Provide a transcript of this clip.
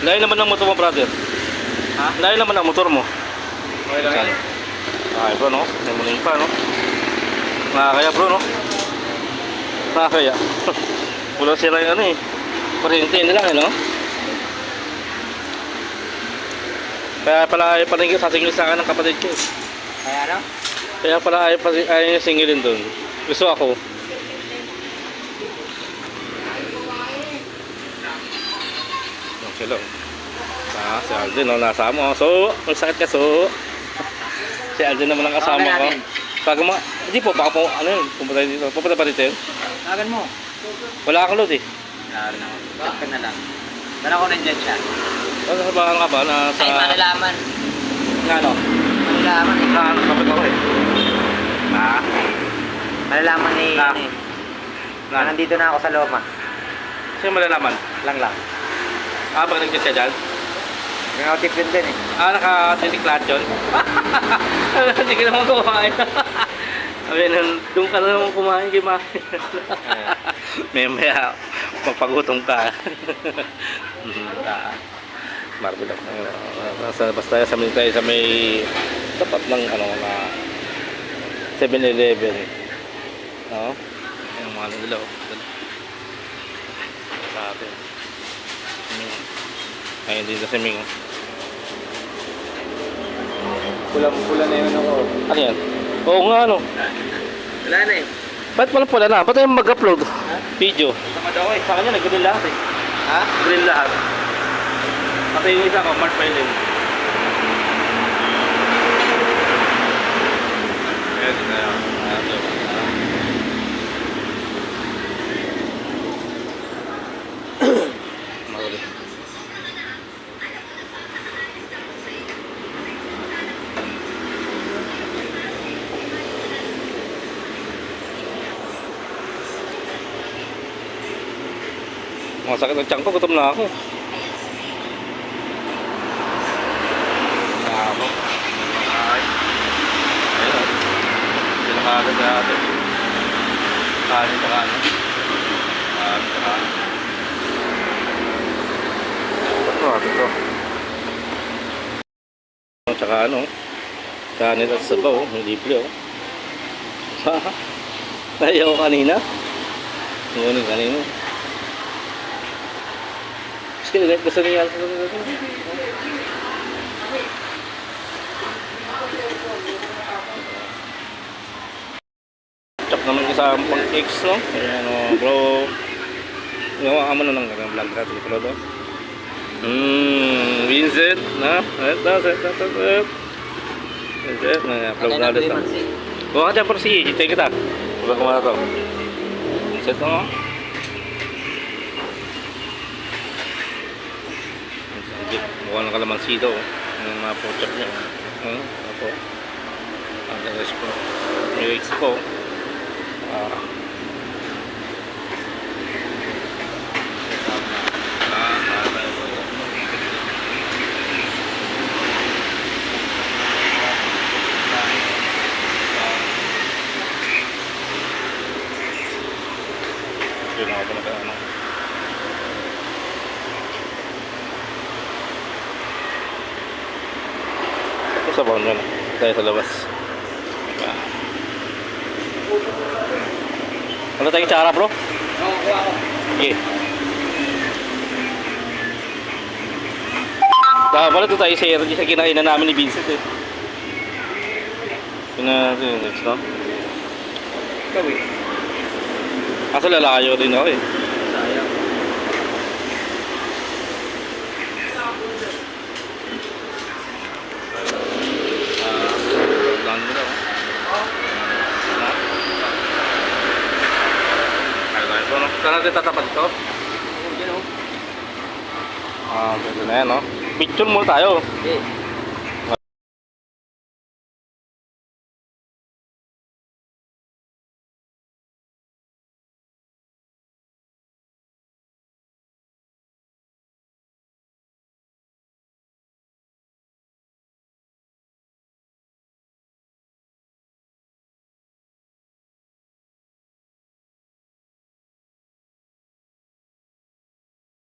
Layo naman ng motor mo, brother. Ha? Layo naman ang motor mo. Okay lang yan. Ay, bro, no? May muling pa, no? Nakakaya, bro, no? Nakakaya. Wala sila yung ano eh. Kuryente na lang, eh, no? Kaya pala ayaw pa rin sasingil sa akin ng kapatid ko. Kaya ano? Kaya pala ayaw yung singilin doon. Gusto ako. Hello. Si Alden, no? Nasama ko. So, ang sakit ka, so. Si Alden naman ang kasama ko. Pag hindi po, baka po, ano yun, pupunta dito. Pupunta pa dito yun? Tagan mo. Wala akong load eh. Naroon ako. Check ka na lang. Saan ako nandyan siya? Ano sa baka ka ba na sa... Ay, malalaman. Nga ano? Malalaman eh. Kapit ako eh. Malalaman eh. Na. Ano eh. Nandito na ako sa Loma. Sino malalaman? Lang. Pag nag-chat ka dyan? May notif yun din eh. Nakatitik lahat yun? Hindi ka naman kumain. Sabi nun, doon ka na naman kumain kay Maki. Maya, magpagutom ka. Marble ako. Basta sa may tapat ng ano na 7-Eleven. No? Yung mga nila. Sa atin. Ayun dito si Ming. Pulang-pula na yun ako. Ano yan? Oo nga ano. Wala na eh. Ba't pala pula na? Ba't tayo mag-upload? Ha? Video. Tamad ako eh. Sa kanya nag-grill lahat eh. Ha? Grill lahat. Pati yung isa ko, Mark Pailin. Ayan na yun. Mahuli. Masakit ang tiyan ko, gutom na ako. Ako. Ay. Ayun. Pinakagad natin. Kanin sa kanin. Kanin sa kanin. Ito, ito. Tsaka ano, kanin at sabaw, hindi libre oh. Nahiya ko kanina. Ngunit kanina. Gusto niya chop naman sa pang-cakes, no? Ayan, bro. Gawa ka mo na ng vlog natin, bro, do? Vincent, na? Vincent, na, vlog na ulit, no? Gawa ka dyan, pero sige, hintay kita. Vlog mo na to. Vincent, no? Mukha ng kalamansi daw. Yung mga pork niya. Apo. Ang expo. Yung expo. Yun ako pa nagkaano. Sa baon na tayo sa labas. Wala tayong tsara, bro? Oo, kuha ako. Sige. Wala ito tayo sa kinainan namin ni Vincent eh. Pinag next, no? Ikaw eh. Kaso lalayo rin ako eh. Sayang. Saan natin tatapat ito? Yan o. Pwede na yan, no? Picture muna tayo. Okay.